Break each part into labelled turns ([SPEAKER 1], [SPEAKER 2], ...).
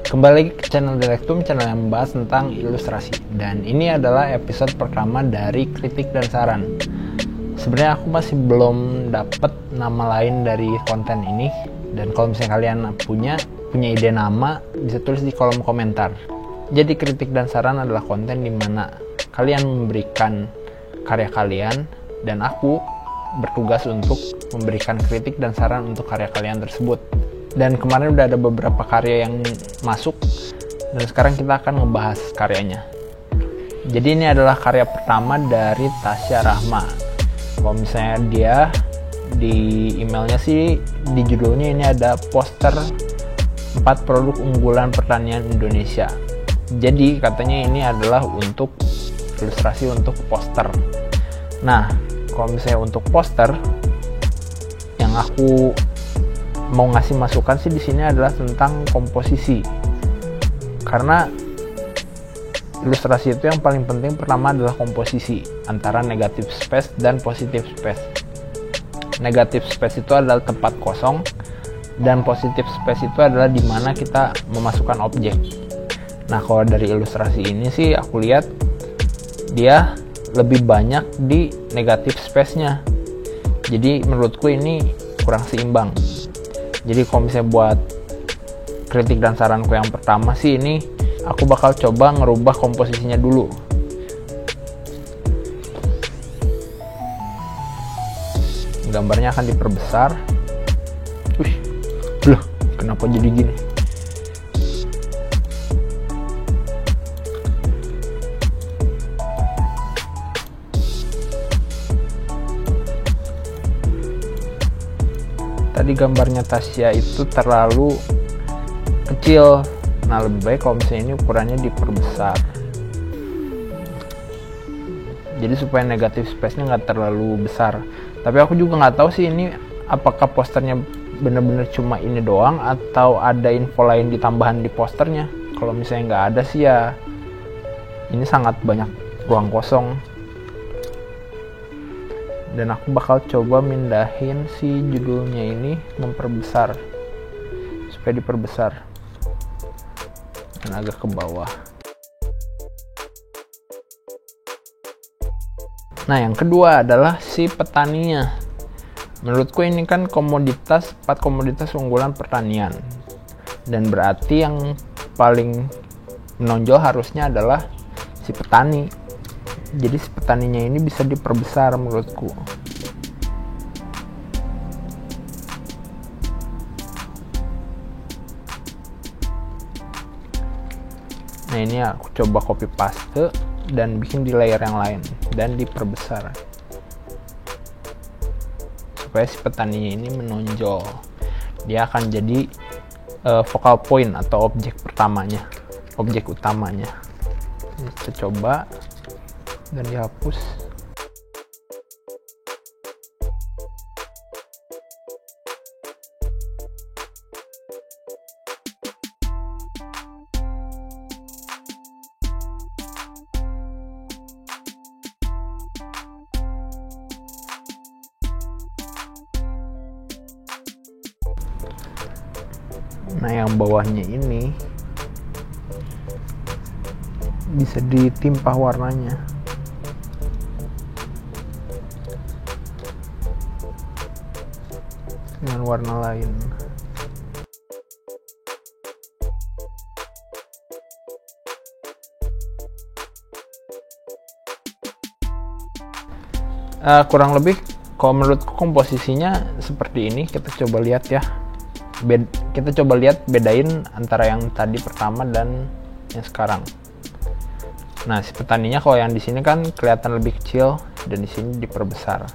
[SPEAKER 1] Kembali lagi ke channel Direktum, channel yang membahas tentang ilustrasi. Dan ini adalah episode pertama dari kritik dan saran. Sebenarnya aku masih belum dapet nama lain dari konten ini. Dan kalau misalnya kalian punya ide nama, bisa tulis di kolom komentar. Jadi kritik dan saran adalah konten di mana kalian memberikan karya kalian dan aku bertugas untuk memberikan kritik dan saran untuk karya kalian tersebut. Dan kemarin udah ada beberapa karya yang masuk dan sekarang kita akan ngebahas karyanya. Jadi ini adalah karya pertama dari Tasya Rahma. Kalau misalnya dia di emailnya sih di judulnya ini ada poster 4 produk unggulan pertanian Indonesia. Jadi katanya ini adalah untuk ilustrasi untuk poster. Nah, kalau misalnya untuk poster yang aku mau ngasih masukan sih di sini adalah tentang komposisi. Karena ilustrasi itu yang paling penting pertama adalah komposisi antara negatif space dan positif space. Negatif space itu adalah tempat kosong dan positif space itu adalah di mana kita memasukkan objek. Nah, kalau dari ilustrasi ini sih aku lihat dia lebih banyak di negatif space-nya. Jadi menurutku ini kurang seimbang. Jadi kalau misalnya buat kritik dan saranku yang pertama sih ini aku bakal coba ngerubah komposisinya dulu. Gambarnya akan diperbesar. Loh, kenapa jadi gini? Tadi gambarnya Tasya itu terlalu kecil. Nah, lebih baik kalau misalnya ini ukurannya diperbesar. Jadi supaya negatif space-nya nggak terlalu besar. Tapi aku juga nggak tahu sih ini apakah posternya bener-bener cuma ini doang atau ada info lain ditambahan di posternya. Kalau misalnya nggak ada sih ya ini sangat banyak ruang kosong. Dan aku bakal coba mindahin si judulnya ini, memperbesar supaya diperbesar dan agak ke bawah. Nah, yang kedua adalah si petaninya. Menurutku ini kan 4 komoditas unggulan pertanian, dan berarti yang paling menonjol harusnya adalah si petani. Jadi si petaninya ini bisa diperbesar menurutku. Nah, ini aku coba copy paste dan bikin di layer yang lain dan diperbesar supaya si petaninya ini menonjol. Dia akan jadi focal point atau objek pertamanya, objek utamanya. Kita coba dan dihapus. Nah, yang bawahnya ini bisa ditimpah warnanya. Dengan warna lain. Kurang lebih kalau menurutku komposisinya seperti ini. Kita coba lihat ya. Kita coba lihat bedain antara yang tadi pertama dan yang sekarang. Nah, si petaninya kalau yang di sini kan kelihatan lebih kecil dan di sini diperbesar.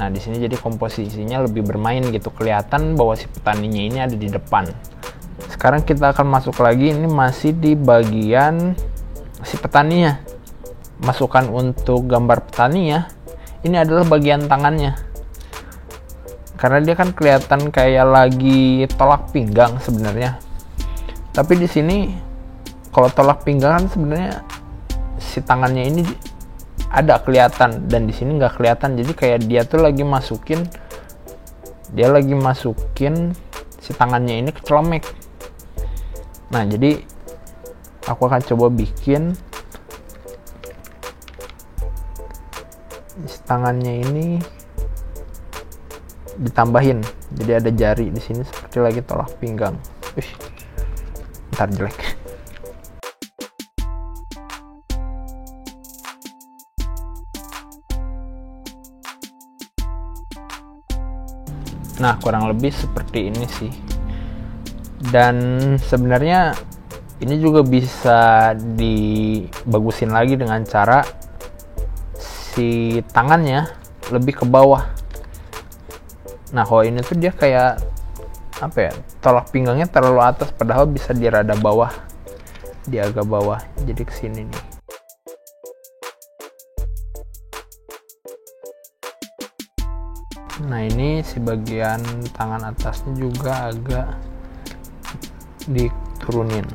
[SPEAKER 1] Nah, di sini jadi komposisinya lebih bermain gitu, kelihatan bahwa si petaninya ini ada di depan. Sekarang kita akan masuk lagi, ini masih di bagian si petaninya. Masukkan untuk gambar petaninya, ini adalah bagian tangannya. Karena dia kan kelihatan kayak lagi tolak pinggang sebenarnya. Tapi di sini kalau tolak pinggang kan sebenarnya si tangannya ini ada kelihatan dan di sini nggak kelihatan. Jadi kayak dia tuh lagi masukin si tangannya ini ke celemek. Nah, jadi aku akan coba bikin tangannya ini ditambahin. Jadi ada jari di sini seperti lagi tolak pinggang. Ntar jelek. Nah, kurang lebih seperti ini sih. Dan sebenarnya ini juga bisa dibagusin lagi dengan cara si tangannya lebih ke bawah. Nah, kalau ini tuh dia kayak apa ya, tolak pinggangnya terlalu atas, padahal bisa di rada bawah, di agak bawah, jadi kesini nih. Nah, ini si bagian tangan atasnya juga agak diturunin.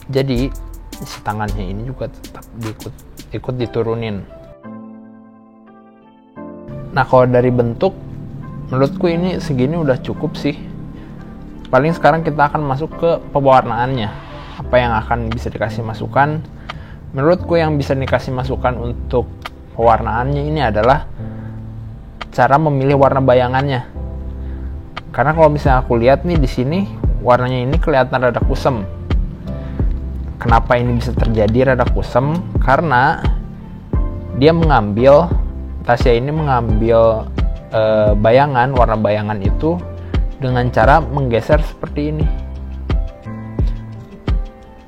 [SPEAKER 1] Jadi si tangannya ini juga tetap ikut diturunin. Nah, kalau dari bentuk, menurutku ini segini udah cukup sih. Paling sekarang kita akan masuk ke pewarnaannya. Apa yang akan bisa dikasih masukan? Menurutku yang bisa dikasih masukan untuk pewarnaannya ini adalah cara memilih warna bayangannya. Karena kalau misalnya aku lihat nih di sini, warnanya ini kelihatan rada kusem. Kenapa ini bisa terjadi rada kusem? Karena dia mengambil, Tasya ini mengambil bayangan, warna bayangan itu dengan cara menggeser seperti ini.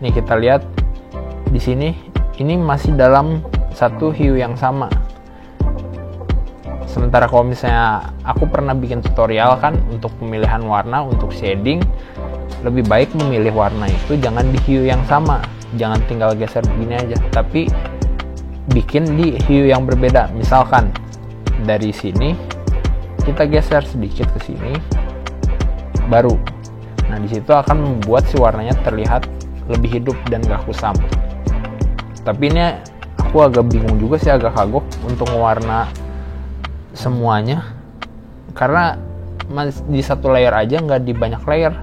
[SPEAKER 1] Nih kita lihat di sini, ini masih dalam satu hue yang sama. Sementara kalau misalnya aku pernah bikin tutorial kan untuk pemilihan warna untuk shading, lebih baik memilih warna itu jangan di hue yang sama, jangan tinggal geser begini aja, tapi bikin di hue yang berbeda. Misalkan dari sini kita geser sedikit ke sini, baru. Nah, di situ akan membuat si warnanya terlihat lebih hidup dan gak kusam. Tapi ini aku agak bingung juga sih, agak kagok untuk mewarna semuanya, karena di satu layer aja, nggak di banyak layer.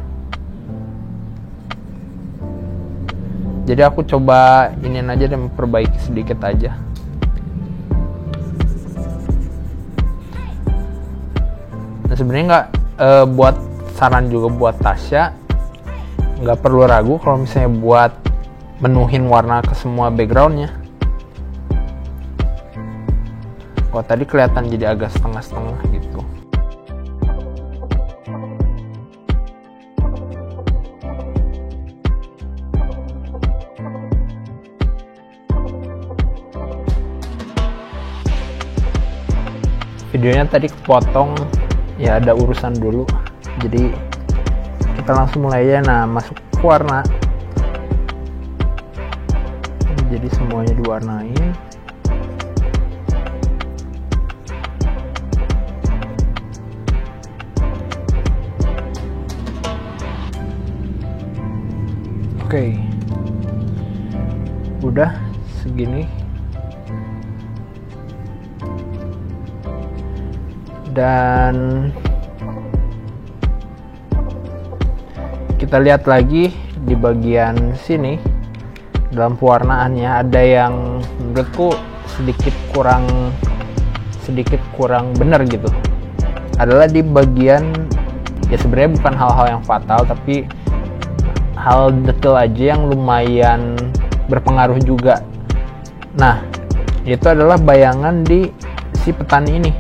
[SPEAKER 1] Jadi aku coba iniin aja dan memperbaiki sedikit aja. Nah, sebenarnya nggak buat saran juga buat Tasya, nggak perlu ragu kalau misalnya buat menuhin warna ke semua backgroundnya. Kok tadi kelihatan jadi agak setengah-setengah gitu. Videonya tadi kepotong, ya ada urusan dulu. Jadi kita langsung mulai aja. Nah, masuk ke warna. Jadi semuanya diwarnain. Oke, udah segini. Dan kita lihat lagi di bagian sini, dalam pewarnaannya ada yang menurutku sedikit kurang benar gitu. Adalah di bagian, ya sebenarnya bukan hal-hal yang fatal, tapi hal detail aja yang lumayan berpengaruh juga. Nah, itu adalah bayangan di si petani ini.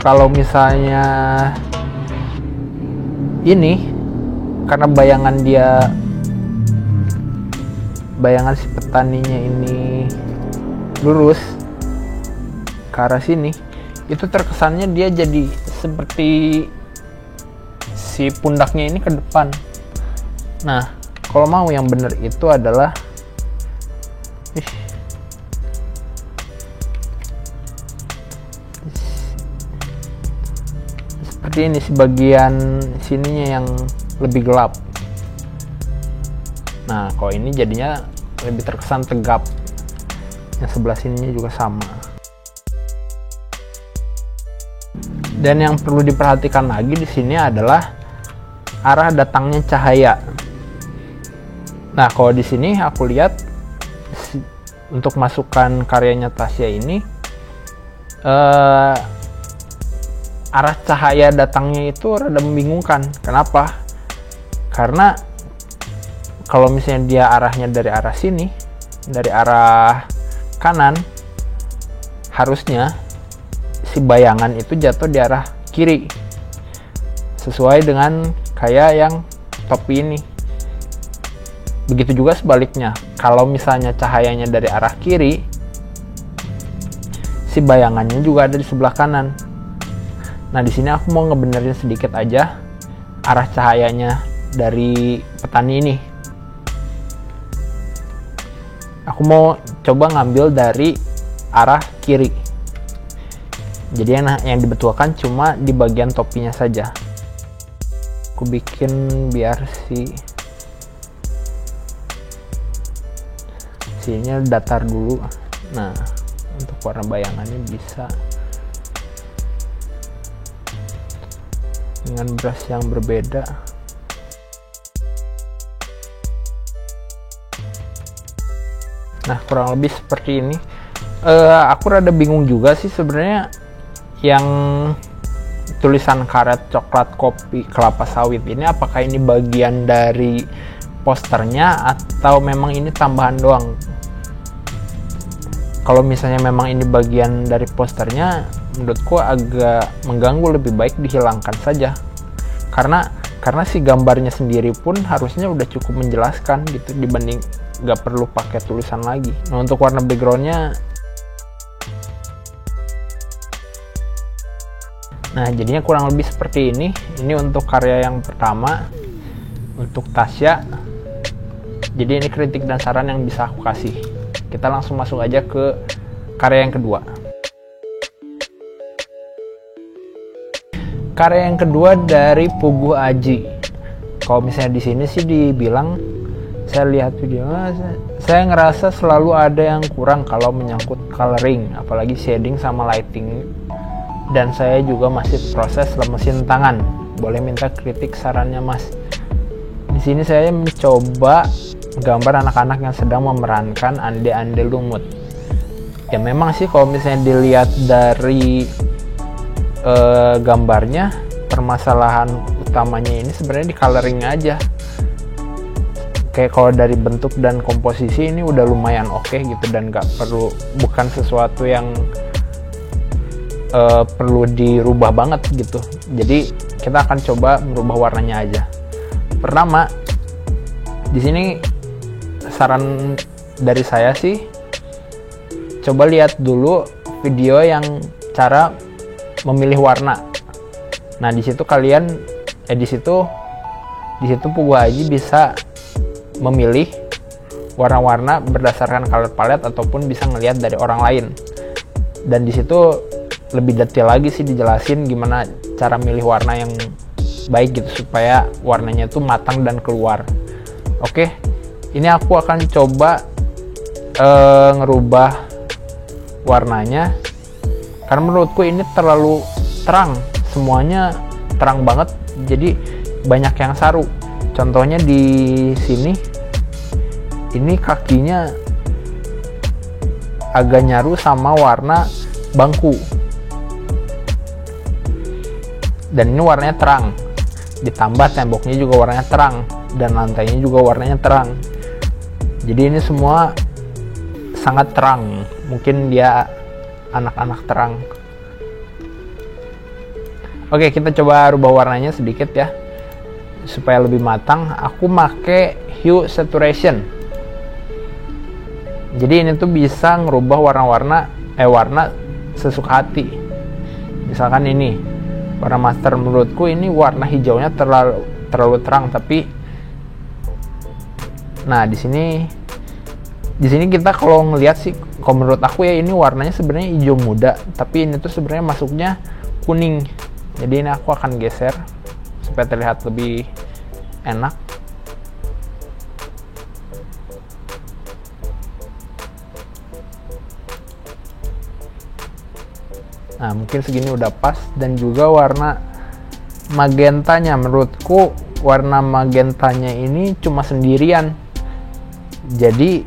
[SPEAKER 1] Kalau misalnya ini, karena bayangan si petaninya ini lurus ke arah sini, itu terkesannya dia jadi seperti si pundaknya ini ke depan. Nah, kalau mau yang benar itu adalah seperti ini, si bagian sininya yang lebih gelap. Nah, kalau ini jadinya lebih terkesan tegap. Yang sebelah sininya juga sama. Dan yang perlu diperhatikan lagi di sini adalah arah datangnya cahaya. Nah, kalau di sini aku lihat untuk masukkan karyanya Tasya ini arah cahaya datangnya itu rada membingungkan. Kenapa? Karena kalau misalnya dia arahnya dari arah sini, dari arah kanan, harusnya si bayangan itu jatuh di arah kiri, sesuai dengan kayak yang topi ini. Begitu juga sebaliknya, kalau misalnya cahayanya dari arah kiri, si bayangannya juga ada di sebelah kanan. Nah, di sini aku mau ngebenerin sedikit aja arah cahayanya dari petani ini. Aku mau coba ngambil dari arah kiri. Jadi yang dibetulkan cuma di bagian topinya saja. Aku bikin biar sini datar dulu. Nah, untuk warna bayangannya bisa dengan brush yang berbeda. Nah, kurang lebih seperti ini. Aku rada bingung juga sih sebenarnya yang tulisan karet coklat kopi kelapa sawit ini, apakah ini bagian dari posternya atau memang ini tambahan doang. Kalau misalnya memang ini bagian dari posternya, menurutku agak mengganggu, lebih baik dihilangkan saja. Karena si gambarnya sendiri pun harusnya udah cukup menjelaskan gitu, dibanding nggak perlu pakai tulisan lagi. Nah, untuk warna backgroundnya, nah jadinya kurang lebih seperti ini. Ini untuk karya yang pertama, untuk Tasya. Jadi ini kritik dan saran yang bisa aku kasih. Kita langsung masuk aja ke karya yang kedua. Karya yang kedua dari Puguh Aji. Kalau misalnya di sini sih dibilang, saya lihat video, saya ngerasa selalu ada yang kurang kalau menyangkut coloring, apalagi shading sama lighting. Dan saya juga masih proses lemesin tangan. Boleh minta kritik sarannya, Mas. Di sini saya mencoba gambar anak-anak yang sedang memerankan ande-ande lumut. Ya memang sih kalau misalnya dilihat dari gambarnya, permasalahan utamanya ini sebenarnya di coloring aja. Kayak kalau dari bentuk dan komposisi ini udah lumayan oke gitu, dan bukan sesuatu yang perlu dirubah banget gitu. Jadi kita akan coba merubah warnanya aja. Pertama, di sini saran dari saya sih, coba lihat dulu video yang cara memilih warna. Nah, di situ di situ Puguh Aji bisa memilih warna-warna berdasarkan color palette ataupun bisa ngelihat dari orang lain. Dan di situ lebih detail lagi sih dijelasin gimana cara milih warna yang baik gitu supaya warnanya itu matang dan keluar. Oke, ini aku akan coba ngerubah warnanya karena menurutku ini terlalu terang, semuanya terang banget, jadi banyak yang saru. Contohnya di sini, ini kakinya agak nyaru sama warna bangku, dan ini warnanya terang, ditambah temboknya juga warnanya terang, dan lantainya juga warnanya terang. Jadi ini semua sangat terang, mungkin dia anak-anak terang. Oke, kita coba rubah warnanya sedikit ya supaya lebih matang. Aku make hue saturation. Jadi ini tuh bisa ngerubah warna sesuka hati. Misalkan ini warna master, menurutku ini warna hijaunya terlalu terang, tapi nah di sini kita kalau ngelihat sih, kalau menurut aku ya, ini warnanya sebenarnya hijau muda, tapi ini tuh sebenarnya masuknya kuning. Jadi ini aku akan geser supaya terlihat lebih enak. Nah, mungkin segini udah pas. Dan juga warna magentanya menurutku warna magentanya ini cuma sendirian, jadi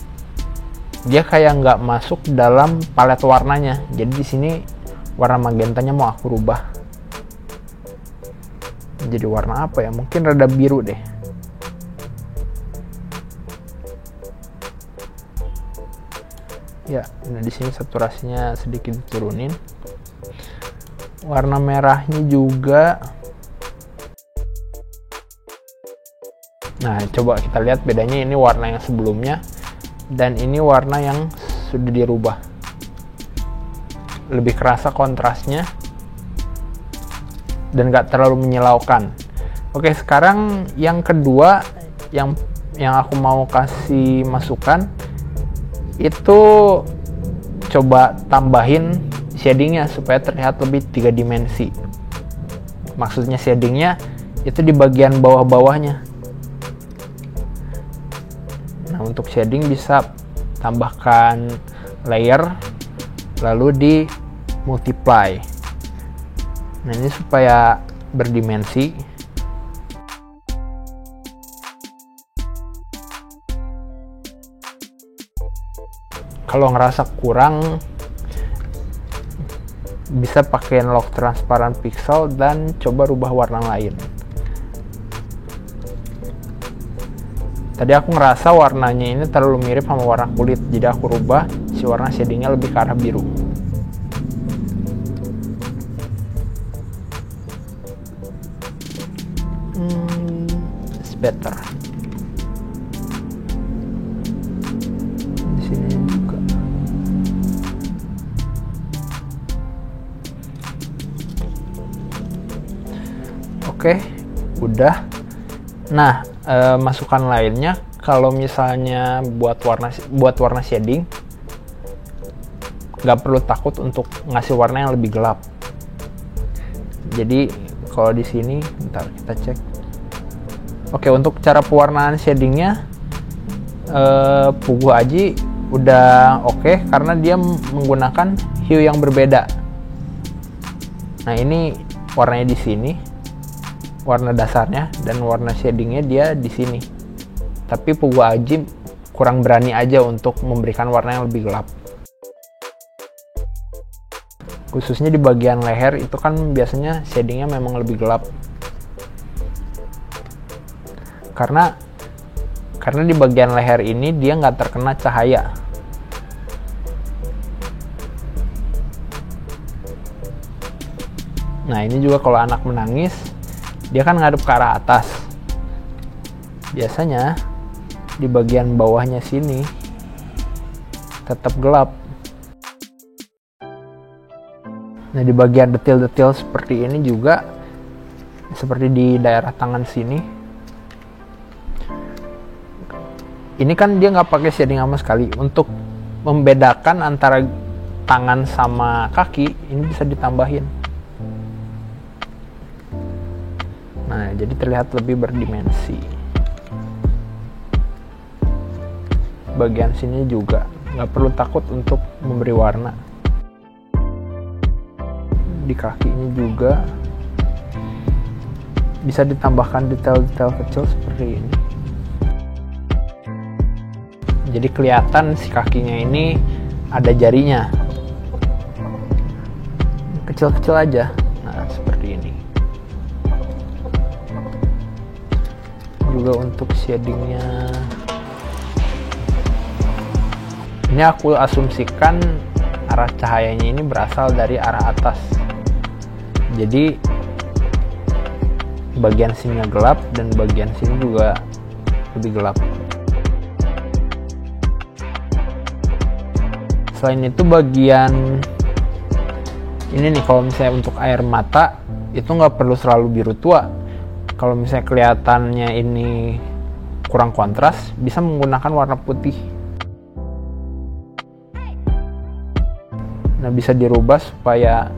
[SPEAKER 1] dia kayak nggak masuk dalam palet warnanya. Jadi di sini warna magentanya mau aku rubah jadi warna apa ya, mungkin rada biru deh. Ya, nah di sini saturasinya sedikit diturunin. Warna merahnya juga. Nah, coba kita lihat bedanya, ini warna yang sebelumnya dan ini warna yang sudah dirubah. Lebih kerasa kontrasnya dan gak terlalu menyilaukan. Oke, sekarang yang kedua yang aku mau kasih masukan itu, coba tambahin shadingnya supaya terlihat lebih 3 dimensi. Maksudnya shadingnya itu di bagian bawah-bawahnya. Nah, untuk shading bisa tambahkan layer lalu di multiply. Nah, ini supaya berdimensi. Kalau ngerasa kurang, bisa pakai lock transparent pixel dan coba rubah warna lain. Tadi aku ngerasa warnanya ini terlalu mirip sama warna kulit, jadi aku rubah si warna shadingnya lebih ke arah biru. It's better. Di sini juga. Oke, udah. Nah, masukan lainnya, kalau misalnya buat warna shading, nggak perlu takut untuk ngasih warna yang lebih gelap. Jadi kalau di sini, bentar kita cek. Oke, untuk cara pewarnaan shadingnya, Pugu Aji udah oke karena dia menggunakan hue yang berbeda. Nah, ini warnanya di sini, warna dasarnya, dan warna shadingnya dia di sini. Tapi Pugu Aji kurang berani aja untuk memberikan warna yang lebih gelap. Khususnya di bagian leher itu kan biasanya shadingnya memang lebih gelap. Karena di bagian leher ini dia nggak terkena cahaya. Nah, ini juga kalau anak menangis, dia kan ngadep ke arah atas. Biasanya di bagian bawahnya sini tetap gelap. Nah, di bagian detail-detail seperti ini juga, seperti di daerah tangan sini, ini kan dia nggak pakai shading sama sekali. Untuk membedakan antara tangan sama kaki, ini bisa ditambahin. Nah, jadi terlihat lebih berdimensi. Bagian sini juga nggak perlu takut untuk memberi warna. Di kakinya juga bisa ditambahkan detail-detail kecil seperti ini. Jadi kelihatan si kakinya ini ada jarinya. Kecil-kecil aja. Nah, seperti ini. Juga untuk shadingnya, ini aku asumsikan arah cahayanya ini berasal dari arah atas. Jadi bagian sini gelap dan bagian sini juga lebih gelap. Selain itu bagian ini nih, kalau misalnya untuk air mata itu nggak perlu selalu biru tua. Kalau misalnya kelihatannya ini kurang kontras, bisa menggunakan warna putih. Nah, bisa dirubah supaya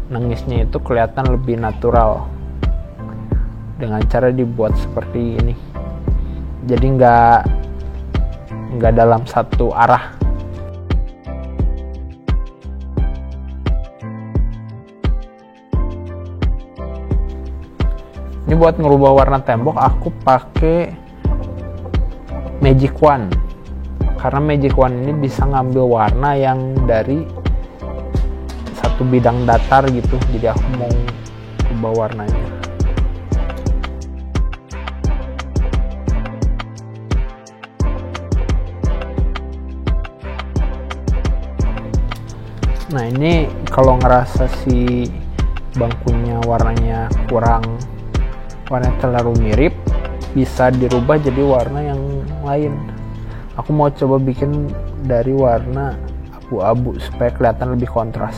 [SPEAKER 1] nangisnya itu kelihatan lebih natural dengan cara dibuat seperti ini. Jadi nggak dalam satu arah. Ini buat ngerubah warna tembok aku pakai Magic Wand, karena Magic Wand ini bisa ngambil warna yang dari satu bidang datar gitu, jadi aku mau ubah warnanya. Nah ini kalau ngerasa si bangkunya warnanya terlalu mirip, bisa dirubah jadi warna yang lain. Aku mau coba bikin dari warna abu-abu supaya kelihatan lebih kontras.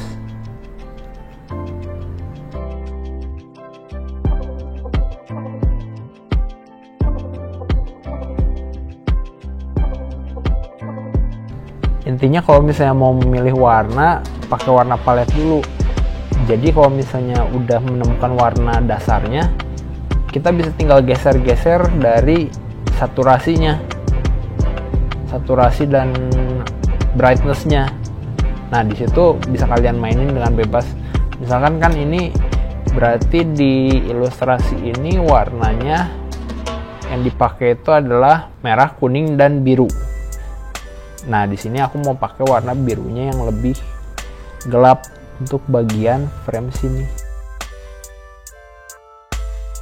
[SPEAKER 1] Intinya kalau misalnya mau memilih warna, pakai warna palet dulu. Jadi kalau misalnya udah menemukan warna dasarnya, kita bisa tinggal geser-geser dari saturasi dan brightness-nya. Nah, di situ bisa kalian mainin dengan bebas. Misalkan kan ini berarti di ilustrasi ini warnanya yang dipakai itu adalah merah, kuning, dan biru. Nah, di sini aku mau pakai warna birunya yang lebih gelap untuk bagian frame sini.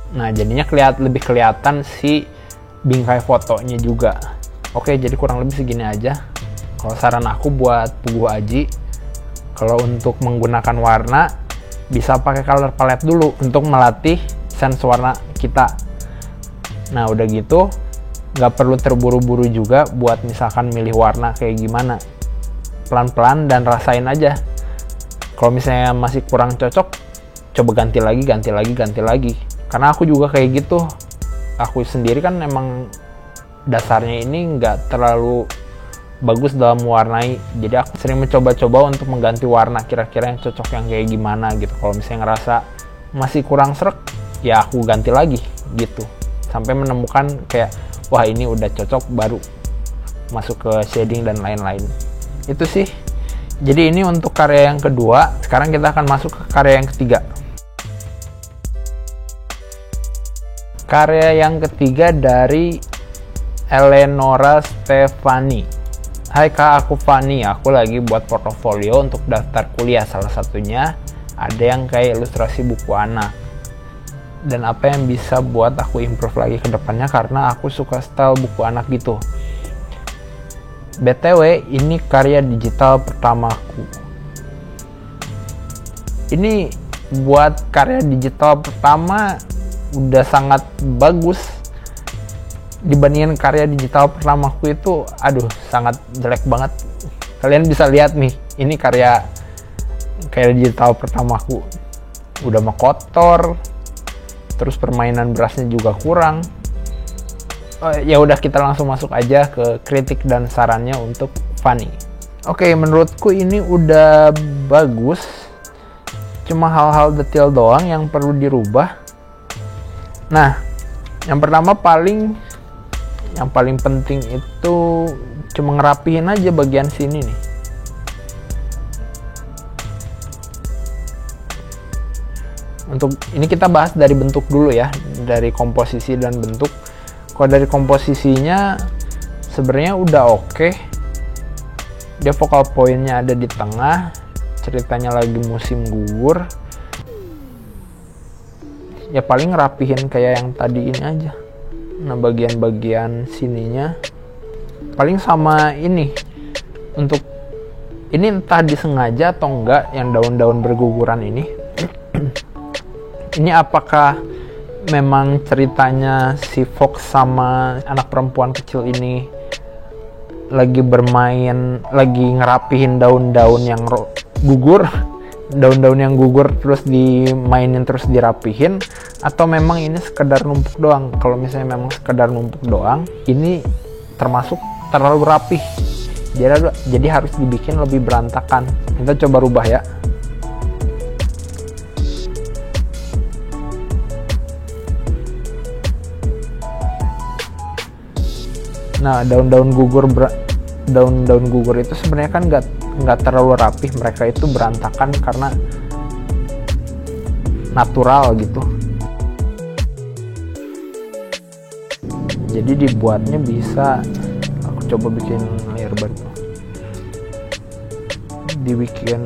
[SPEAKER 1] Nah, jadinya lebih kelihatan si bingkai fotonya juga. Oke, jadi kurang lebih segini aja. Kalau saran aku buat Puguh Aji, kalau untuk menggunakan warna, bisa pakai color palette dulu untuk melatih sense warna kita. Nah, udah gitu, nggak perlu terburu-buru juga buat misalkan milih warna kayak gimana. Pelan-pelan dan rasain aja. Kalau misalnya masih kurang cocok, coba ganti lagi. Karena aku juga kayak gitu. Aku sendiri kan emang dasarnya ini nggak terlalu bagus dalam mewarnai. Jadi aku sering mencoba-coba untuk mengganti warna kira-kira yang cocok yang kayak gimana gitu. Kalau misalnya ngerasa masih kurang srek, ya aku ganti lagi gitu. Sampai menemukan kayak, wah ini udah cocok, baru masuk ke shading dan lain-lain. Itu sih. Jadi ini untuk karya yang kedua. Sekarang kita akan masuk ke karya yang ketiga. Karya yang ketiga dari Eleonora Stefani. Hai Kak, aku Fani. Aku lagi buat portofolio untuk daftar kuliah. Salah satunya ada yang kayak ilustrasi buku anak. Dan apa yang bisa buat aku improve lagi ke depannya, karena aku suka style buku anak gitu. BTW, ini karya digital pertamaku. Ini buat karya digital pertama udah sangat bagus. Dibandingin karya digital pertamaku itu, sangat jelek banget. Kalian bisa lihat nih, ini karya digital pertamaku. Udah mah kotor, terus permainan berasnya juga kurang. Ya udah, kita langsung masuk aja ke kritik dan sarannya untuk Fani. Oke, menurutku ini udah bagus. Cuma hal-hal detail doang yang perlu dirubah. Nah, yang pertama yang paling penting itu cuma ngerapihin aja bagian sini nih. Untuk ini kita bahas dari bentuk dulu ya, dari komposisi dan bentuk. Kalau dari komposisinya sebenarnya udah oke. Dia focal point-nya ada di tengah, ceritanya lagi musim gugur. Ya paling ngerapihin kayak yang tadi ini aja. Nah, bagian-bagian sininya paling sama ini. Untuk ini entah disengaja atau enggak, yang daun-daun berguguran ini. Ini apakah memang ceritanya si Fox sama anak perempuan kecil ini lagi bermain, lagi ngerapihin daun-daun yang gugur, terus dimainin terus dirapihin, atau memang ini sekedar numpuk doang. Kalau misalnya memang sekedar numpuk doang, ini termasuk terlalu rapih, jadi harus dibikin lebih berantakan. Kita coba rubah ya. Nah, daun-daun gugur itu sebenarnya kan nggak terlalu rapih, mereka itu berantakan karena natural gitu. jadi dibuatnya bisa, aku coba bikin layer baru, dibikin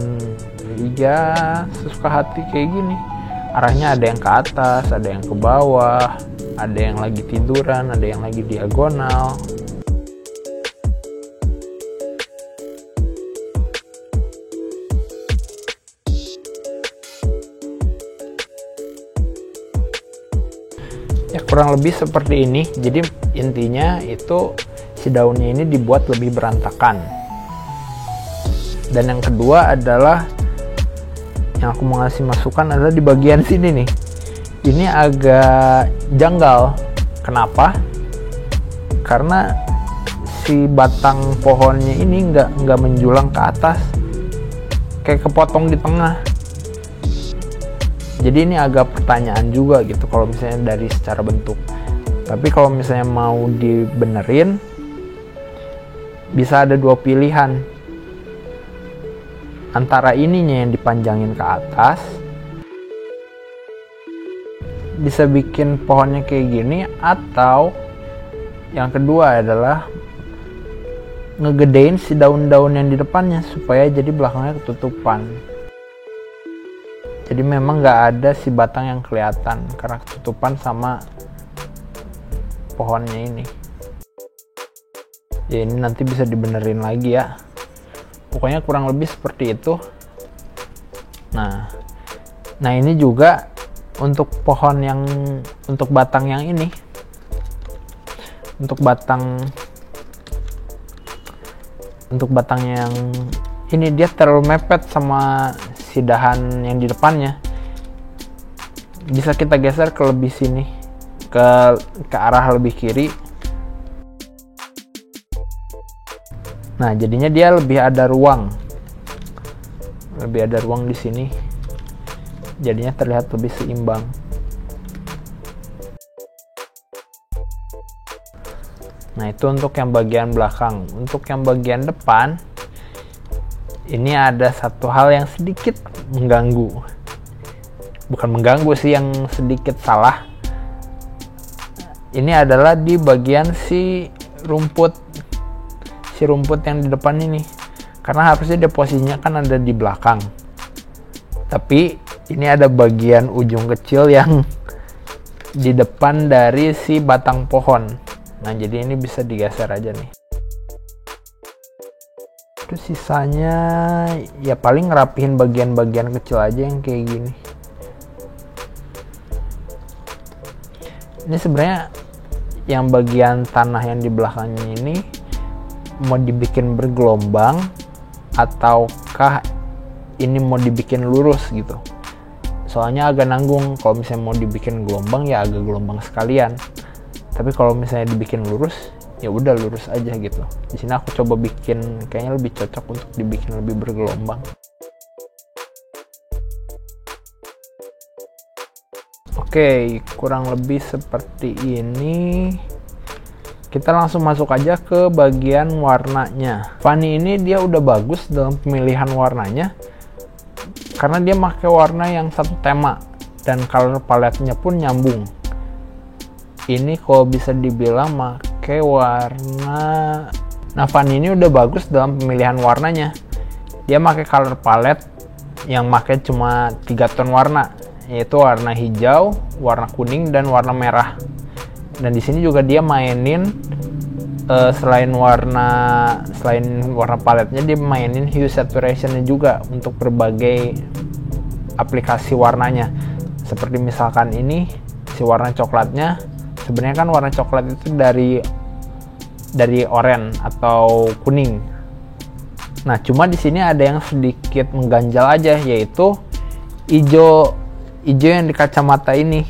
[SPEAKER 1] ya sesuka hati kayak gini. Arahnya ada yang ke atas, ada yang ke bawah, ada yang lagi tiduran, ada yang lagi diagonal. Ya kurang lebih seperti ini. Jadi intinya itu si daunnya ini dibuat lebih berantakan. Dan yang kedua adalah yang aku mau ngasih masukan adalah di bagian sini nih. Ini agak janggal. Kenapa? Karena si batang pohonnya ini nggak menjulang ke atas, kayak kepotong di tengah. Jadi ini agak pertanyaan juga gitu kalau misalnya dari secara bentuk. Tapi kalau misalnya mau dibenerin, bisa ada dua pilihan. Antara ininya yang dipanjangin ke atas, bisa bikin pohonnya kayak gini, atau yang kedua adalah ngegedein si daun-daun yang di depannya supaya jadi belakangnya ketutupan. Jadi memang nggak ada si batang yang kelihatan karena ketutupan sama pohonnya ini. Ya ini nanti bisa dibenerin lagi ya. Pokoknya kurang lebih seperti itu. Nah ini juga untuk pohon yang, untuk batang yang ini, untuk batangnya yang ini dia terlalu mepet sama si dahan yang di depannya. Bisa kita geser ke lebih sini, ke arah lebih kiri. Nah jadinya dia lebih ada ruang di sini. Jadinya terlihat lebih seimbang. Nah itu untuk yang bagian belakang. Untuk yang bagian depan, ini ada satu hal yang sedikit mengganggu. Bukan mengganggu sih, yang sedikit salah. Ini adalah di bagian si rumput yang di depan ini. Karena harusnya dia posisinya kan ada di belakang. Tapi ini ada bagian ujung kecil yang di depan dari si batang pohon. Nah jadi ini bisa digeser aja nih. Terus sisanya ya paling ngerapihin bagian-bagian kecil aja yang kayak gini. Ini sebenarnya yang bagian tanah yang di belakangnya ini mau dibikin bergelombang ataukah ini mau dibikin lurus gitu. Soalnya agak nanggung kalau misalnya mau dibikin gelombang ya agak gelombang sekalian. Tapi kalau misalnya dibikin lurus ya udah lurus aja gitu. Di sini aku coba bikin, kayaknya lebih cocok untuk dibikin lebih bergelombang. Oke, kurang lebih seperti ini. Kita langsung masuk aja ke bagian warnanya. Fanny ini dia udah bagus dalam pemilihan warnanya karena dia pakai warna yang satu tema dan color palette-nya pun nyambung. Ini kalau bisa dibilang pakai warna. Nah, Fanny ini udah bagus dalam pemilihan warnanya. Dia pakai color palette yang pakai cuma 3 ton warna, yaitu warna hijau, warna kuning, dan warna merah. Dan di sini juga dia mainin selain warna paletnya, dia mainin hue saturation-nya juga untuk berbagai aplikasi warnanya. Seperti misalkan ini si warna coklatnya, sebenarnya kan warna coklat itu dari oranye atau kuning. Nah, cuma di sini ada yang sedikit mengganjal aja, yaitu hijau yang di kacamata ini.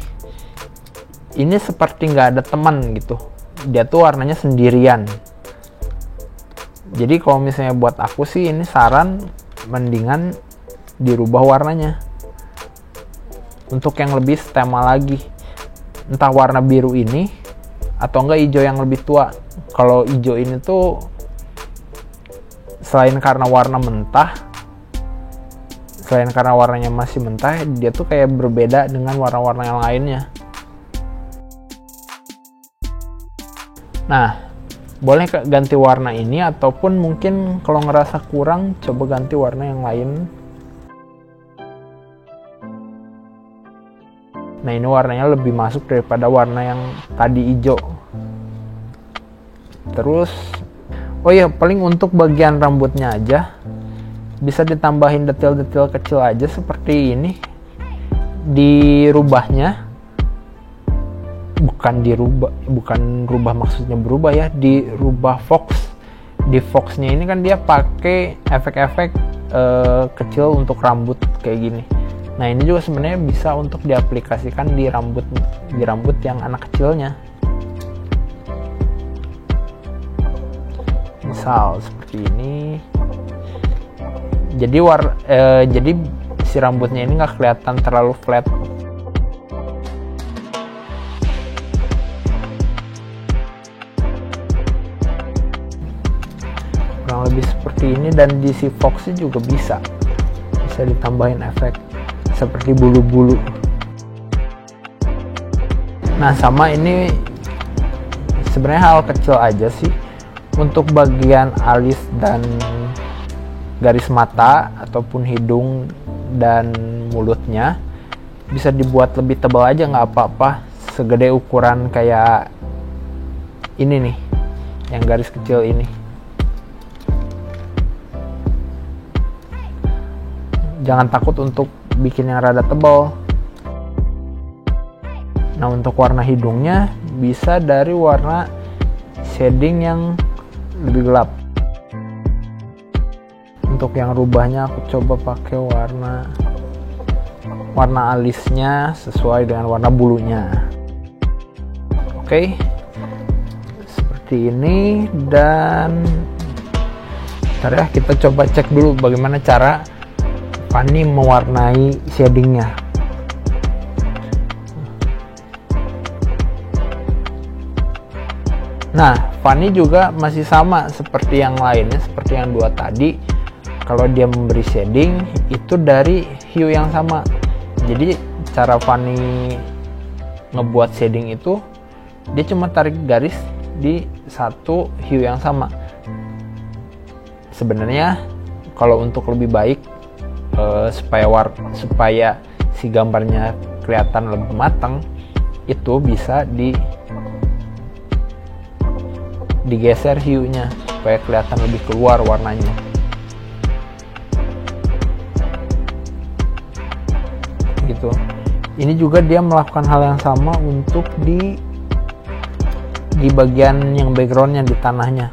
[SPEAKER 1] Ini seperti nggak ada teman gitu. Dia tuh warnanya sendirian. Jadi kalau misalnya buat aku sih ini saran mendingan dirubah warnanya untuk yang lebih setema lagi. Entah warna biru ini atau enggak hijau yang lebih tua. Kalau hijau ini tuh selain karena warnanya masih mentah, dia tuh kayak berbeda dengan warna-warna yang lainnya. Nah, boleh ganti warna ini, ataupun mungkin kalau ngerasa kurang coba ganti warna yang lain. Nah, ini warnanya lebih masuk daripada warna yang tadi hijau. Terus oh iya, paling untuk bagian rambutnya aja bisa ditambahin detail-detail kecil aja seperti ini. Dirubahnya bukan rubah maksudnya berubah ya, dirubah fox. Di foxnya ini kan dia pakai efek-efek kecil untuk rambut kayak gini. Nah, ini juga sebenarnya bisa untuk diaplikasikan di rambut yang anak kecilnya. Misal seperti ini. Jadi si rambutnya ini nggak kelihatan terlalu flat. Kurang lebih seperti ini, dan di si foxnya juga bisa ditambahin efek seperti bulu-bulu. Nah, sama ini sebenarnya hal kecil aja sih. Untuk bagian alis dan garis mata ataupun hidung dan mulutnya bisa dibuat lebih tebal aja, nggak apa-apa, segede ukuran kayak ini nih, yang garis kecil ini. Jangan takut untuk bikin yang rada tebal. Nah, untuk warna hidungnya bisa dari warna shading yang lebih gelap. Untuk yang rubahnya aku coba pakai warna alisnya sesuai dengan warna bulunya. Oke, seperti ini. Dan ntar ya, kita coba cek dulu bagaimana cara Fanny mewarnai shadingnya. Nah, Fanny juga masih sama seperti yang lainnya, seperti yang dua tadi. Kalau dia memberi shading itu dari hue yang sama. Jadi cara Fanny ngebuat shading itu, dia cuma tarik garis di satu hue yang sama. Sebenarnya kalau untuk lebih baik, supaya si gambarnya kelihatan lebih matang, itu bisa digeser hue-nya supaya kelihatan lebih keluar warnanya. Gitu. Ini juga dia melakukan hal yang sama untuk di bagian yang backgroundnya, di tanahnya.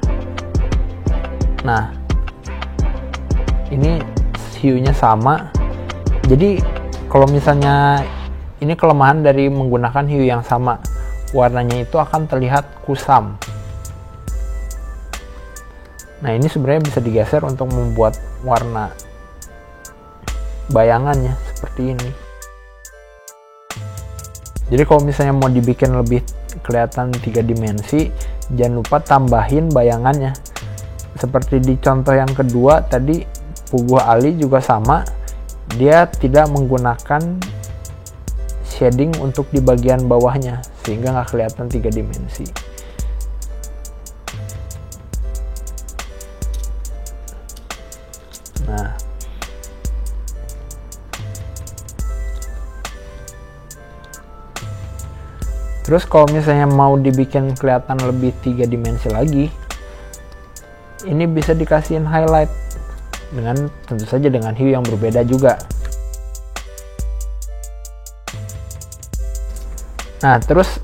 [SPEAKER 1] Nah, ini hue-nya sama. Jadi kalau misalnya ini kelemahan dari menggunakan hue yang sama, warnanya itu akan terlihat kusam. Nah, ini sebenarnya bisa digeser untuk membuat warna bayangannya seperti ini. Jadi kalau misalnya mau dibikin lebih kelihatan 3 dimensi, jangan lupa tambahin bayangannya. Seperti di contoh yang kedua tadi, Puguh Ali juga sama, dia tidak menggunakan shading untuk di bagian bawahnya sehingga nggak kelihatan 3 dimensi. Nah, terus kalau misalnya mau dibikin kelihatan lebih 3 dimensi lagi, ini bisa dikasihin highlight dengan tentu saja dengan hue yang berbeda juga. Nah, terus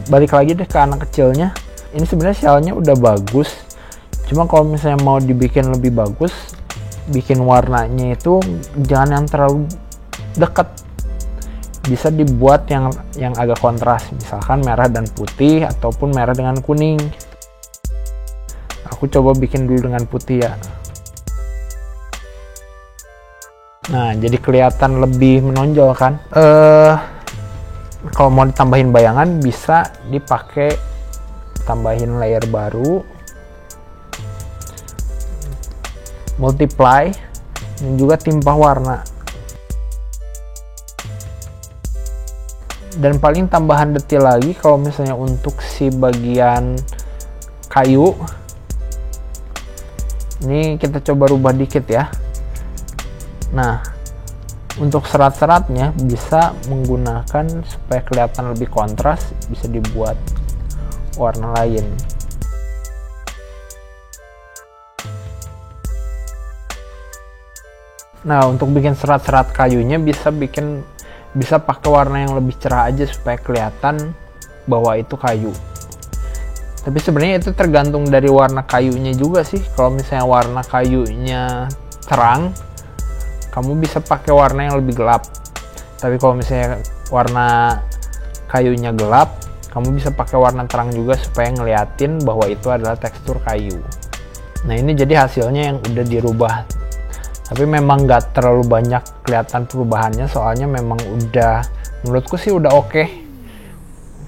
[SPEAKER 1] balik lagi deh ke anak kecilnya. Ini sebenarnya shellnya udah bagus, cuma kalau misalnya mau dibikin lebih bagus, bikin warnanya itu jangan yang terlalu dekat. Bisa dibuat yang agak kontras, misalkan merah dan putih ataupun merah dengan kuning. Aku coba bikin dulu dengan putih ya. Nah, jadi kelihatan lebih menonjol kan. Kalau mau ditambahin bayangan, bisa dipakai tambahin layer baru, multiply, dan juga timpah warna. Dan paling tambahan detail lagi, kalau misalnya untuk si bagian kayu, ini kita coba rubah dikit ya. Nah, untuk serat-seratnya bisa menggunakan supaya kelihatan lebih kontras, bisa dibuat warna lain. Nah, untuk bikin serat-serat kayunya bisa pakai warna yang lebih cerah aja supaya kelihatan bahwa itu kayu. Tapi sebenarnya itu tergantung dari warna kayunya juga sih. Kalau misalnya warna kayunya terang, kamu bisa pakai warna yang lebih gelap. Tapi kalau misalnya warna kayunya gelap, kamu bisa pakai warna terang juga supaya ngeliatin bahwa itu adalah tekstur kayu. Nah, ini jadi hasilnya yang udah dirubah. Tapi memang nggak terlalu banyak kelihatan perubahannya, soalnya memang udah, menurutku sih udah oke.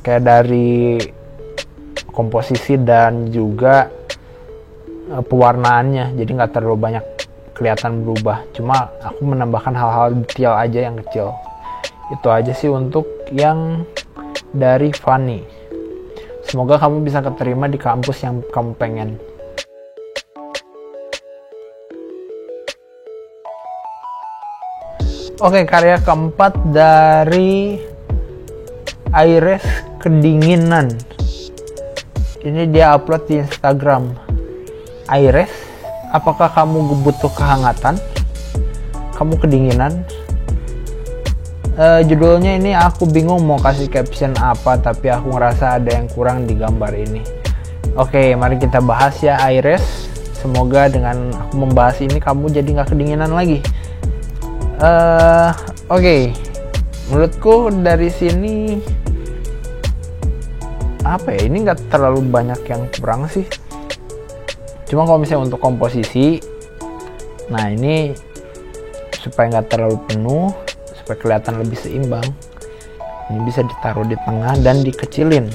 [SPEAKER 1] Kayak dari komposisi dan juga pewarnaannya, jadi nggak terlalu banyak kelihatan berubah. Cuma aku menambahkan hal-hal detail aja yang kecil. Itu aja sih untuk yang dari Fanny. Semoga kamu bisa keterima di kampus yang kamu pengen. Oke, karya keempat dari Iris Kedinginan. Ini dia upload di Instagram. Iris, apakah kamu butuh kehangatan? Kamu kedinginan? Judulnya ini aku bingung mau kasih caption apa, tapi aku ngerasa ada yang kurang di gambar ini. Oke, mari kita bahas ya Iris. Semoga dengan aku membahas ini kamu jadi nggak kedinginan lagi. Oke, menurutku dari sini apa ya, ini nggak terlalu banyak yang kurang sih. Cuma kalau misalnya untuk komposisi, nah ini supaya nggak terlalu penuh, supaya kelihatan lebih seimbang, ini bisa ditaruh di tengah dan dikecilin.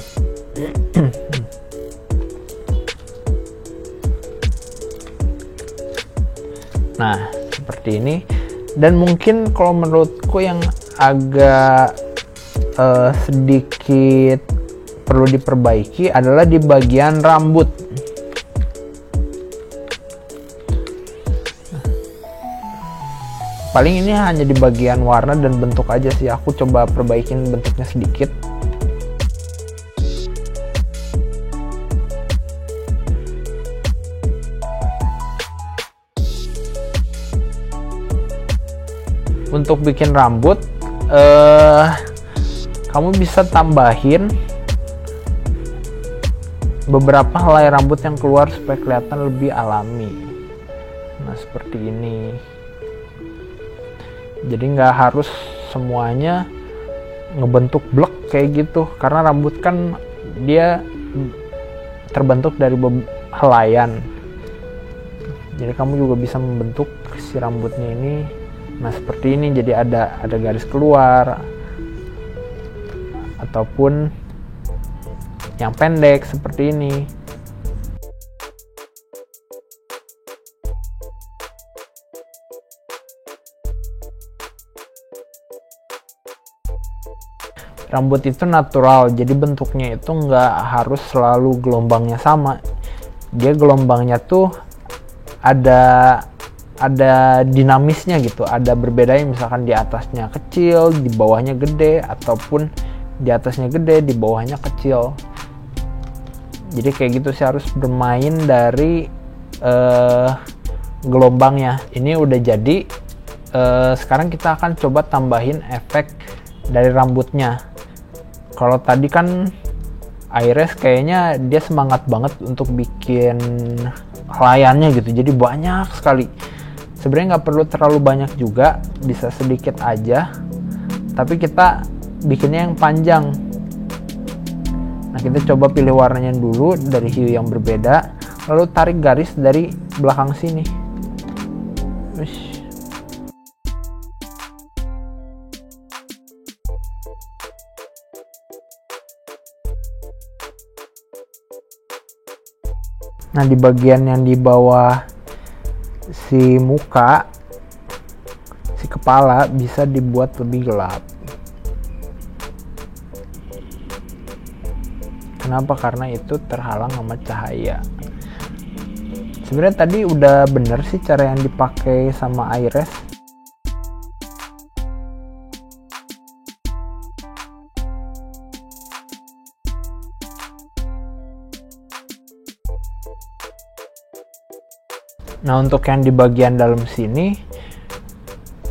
[SPEAKER 1] Nah, seperti ini. Dan mungkin kalau menurutku yang agak sedikit perlu diperbaiki adalah di bagian rambut. Paling ini hanya di bagian warna dan bentuk aja sih. Aku coba perbaikin bentuknya sedikit. Untuk bikin rambut, kamu bisa tambahin beberapa helai rambut yang keluar supaya kelihatan lebih alami. Nah, seperti ini. Jadi nggak harus semuanya ngebentuk blek kayak gitu, karena rambut kan dia terbentuk dari helaian. Jadi kamu juga bisa membentuk si rambutnya ini. Nah, seperti ini, jadi ada garis keluar ataupun yang pendek seperti ini. Rambut itu natural, jadi bentuknya itu nggak harus selalu gelombangnya sama. Dia gelombangnya tuh ada dinamisnya gitu, ada berbedanya, misalkan di atasnya kecil, di bawahnya gede, ataupun di atasnya gede, di bawahnya kecil. Jadi kayak gitu sih, harus bermain dari gelombangnya. Ini udah jadi. Sekarang kita akan coba tambahin efek dari rambutnya. Kalau tadi kan Iris kayaknya dia semangat banget untuk bikin helaiannya gitu, jadi banyak sekali. Sebenarnya nggak perlu terlalu banyak juga, bisa sedikit aja, tapi kita bikinnya yang panjang. Nah, kita coba pilih warnanya dulu dari hue yang berbeda, lalu tarik garis dari belakang sini. Nah, di bagian yang di bawah si muka, si kepala bisa dibuat lebih gelap. Kenapa? Karena itu terhalang sama cahaya. Sebenarnya tadi udah bener sih cara yang dipakai sama Iris. Nah, untuk yang di bagian dalam sini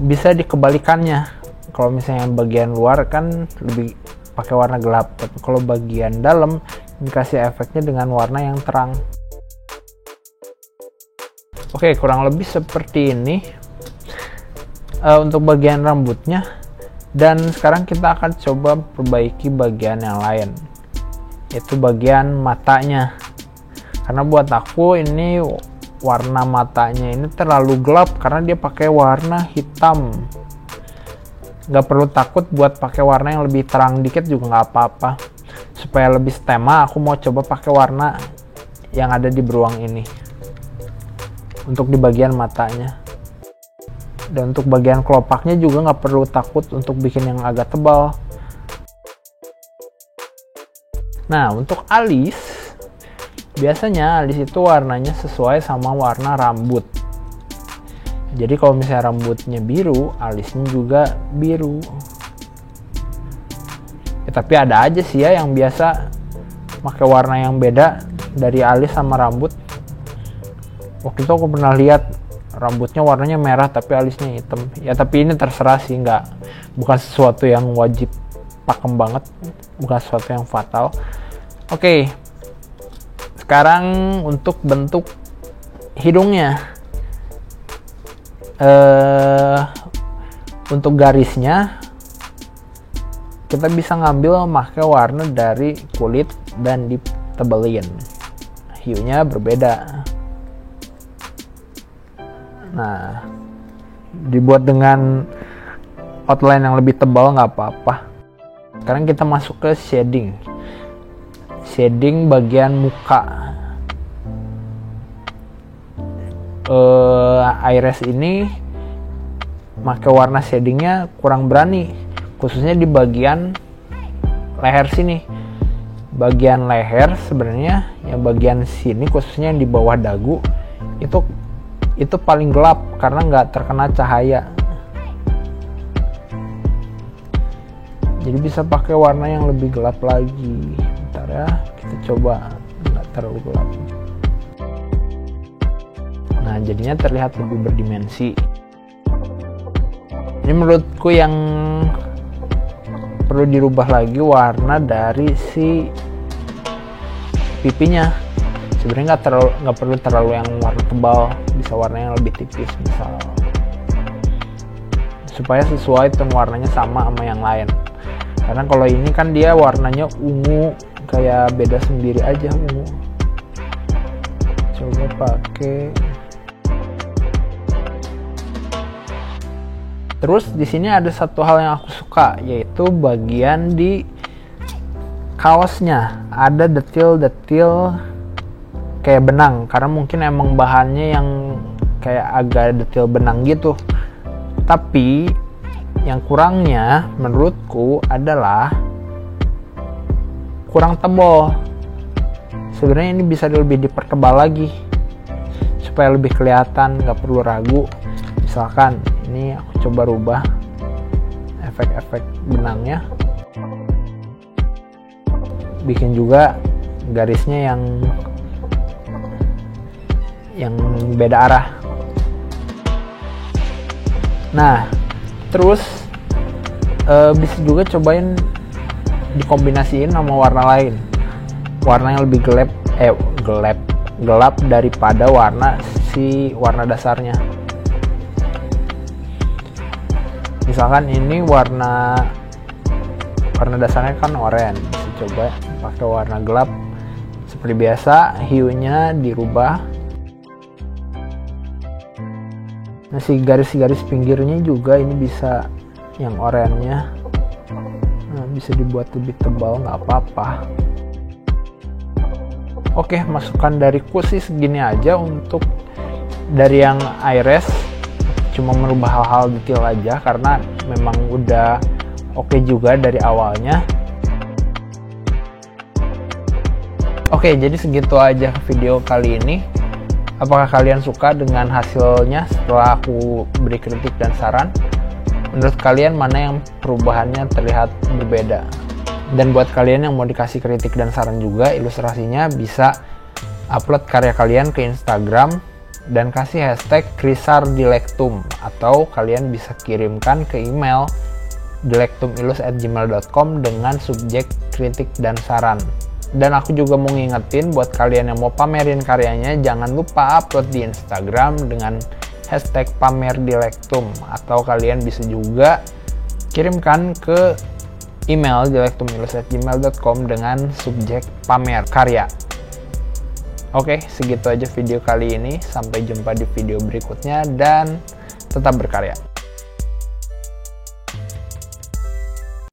[SPEAKER 1] bisa dikebalikannya. Kalau misalnya yang bagian luar kan lebih pakai warna gelap, tapi kalau bagian dalam dikasih efeknya dengan warna yang terang. Oke, kurang lebih seperti ini untuk bagian rambutnya. Dan sekarang kita akan coba perbaiki bagian yang lain, yaitu bagian matanya. Karena buat aku ini warna matanya ini terlalu gelap karena dia pakai warna hitam. Nggak perlu takut buat pakai warna yang lebih terang dikit juga nggak apa-apa. Supaya lebih setema, aku mau coba pakai warna yang ada di beruang ini untuk di bagian matanya. Dan untuk bagian kelopaknya juga nggak perlu takut untuk bikin yang agak tebal. Nah, untuk alis, biasanya alis itu warnanya sesuai sama warna rambut. Jadi kalau misalnya rambutnya biru, alisnya juga biru. Ya, tapi ada aja sih ya yang biasa pakai warna yang beda dari alis sama rambut. Waktu itu aku pernah lihat rambutnya warnanya merah tapi alisnya hitam. Ya tapi ini terserah sih, bukan sesuatu yang wajib pakem banget, bukan sesuatu yang fatal. Oke. Sekarang untuk bentuk hidungnya. Untuk garisnya kita bisa ngambil pakai warna dari kulit dan ditebelin. Hiunya berbeda. Nah, dibuat dengan outline yang lebih tebal nggak apa-apa. Sekarang kita masuk ke shading. Shading bagian muka. Iris ini pakai warna shadingnya kurang berani, khususnya di bagian leher sini. Bagian leher sebenarnya yang bagian sini, khususnya yang di bawah dagu, itu paling gelap karena nggak terkena cahaya. Jadi bisa pakai warna yang lebih gelap lagi. Bentar ya, kita coba nggak terlalu gelap. Nah, jadinya terlihat lebih berdimensi. Ini menurutku yang perlu dirubah lagi warna dari si pipinya. Sebenarnya nggak perlu terlalu yang warna tebal, bisa warna yang lebih tipis misal, supaya sesuai tone warnanya sama yang lain. Karena kalau ini kan dia warnanya ungu, kayak beda sendiri aja ungu. Coba pakai. Terus di sini ada satu hal yang aku suka, yaitu bagian di kaosnya ada detil-detil kayak benang, karena mungkin emang bahannya yang kayak agak detil benang gitu. Tapi yang kurangnya menurutku adalah kurang tebal. Sebenarnya ini bisa lebih dipertebal lagi supaya lebih kelihatan, nggak perlu ragu. Misalkan ini aku coba rubah efek-efek benangnya, bikin juga garisnya yang beda arah. Nah, terus bisa juga cobain dikombinasiin sama warna lain, warna yang lebih gelap daripada warna dasarnya. Misalkan ini warna dasarnya kan oranye, bisa coba pakai warna gelap seperti biasa, hiunya dirubah. Nah, si garis-garis pinggirnya juga ini bisa yang oranye-nya, nah, bisa dibuat lebih tebal, nggak apa-apa. Oke, masukan dariku sih segini aja untuk dari yang Iris. Cuma merubah hal-hal detail aja karena memang udah oke juga dari awalnya. Oke, jadi segitu aja video kali ini. Apakah kalian suka dengan hasilnya setelah aku beri kritik dan saran? Menurut kalian mana yang perubahannya terlihat berbeda? Dan buat kalian yang mau dikasih kritik dan saran juga, ilustrasinya bisa upload karya kalian ke Instagram dan kasih hashtag krisardilectum, atau kalian bisa kirimkan ke email dilectumilus@gmail.com dengan subjek kritik dan saran. Dan aku juga mau ngingetin buat kalian yang mau pamerin karyanya, jangan lupa upload di Instagram dengan hashtag pamerdilectum, atau kalian bisa juga kirimkan ke email dilectumilus@gmail.com dengan subjek pamer karya. Oke, segitu aja video kali ini. Sampai jumpa di video berikutnya dan tetap berkarya.